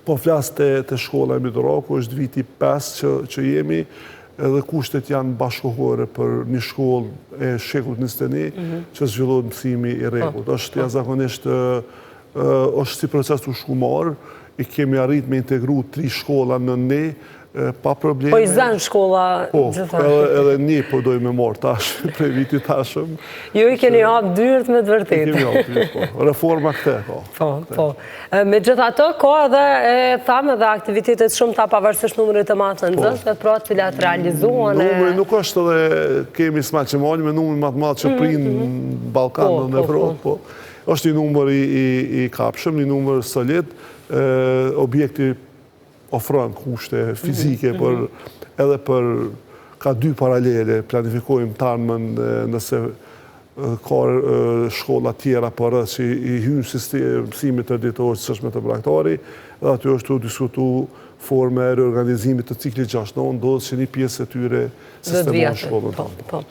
Po flasë të shkolla e Mitroku, është viti 5 që jemi, edhe kushtet janë bashkohore për një shkollë e shekullit 21 që zhvillohet mësimi i rregullt. Është jashtëzakonisht është si proces të shkumar, i kemi arrit me integru 3 shkolla në ne, pa probleme. Po i zanë shkolla gjitha. Edhe një po dojmë me morë tash, prej viti tashëm. Jo i keni hapë dyrt me të vërtet. Kemi hapë dyrt, po. Reforma këte, po. Po. Me gjitha të, ko edhe e thamë edhe aktivitetet shumë ta pavarësisht numërit të matë në zështë, dhe pra të cilat realizuan. Numëri nuk është edhe kemi smak që mojnë me numëri matë madhë që prinë në Balkan, në Evropë, po. është një numër i kapshëm, një numër solid, objekti ofron kushte fizike, edhe për ka 2 paralele, planifikojmë tanëmën nëse ka shkolla tjera për që i hynë mësimit të ditorë që është me të praktari, dhe aty është të diskutu forme reorganizimit të ciklit 6 do që një pjesë e tyre sistemon shkollën tonë.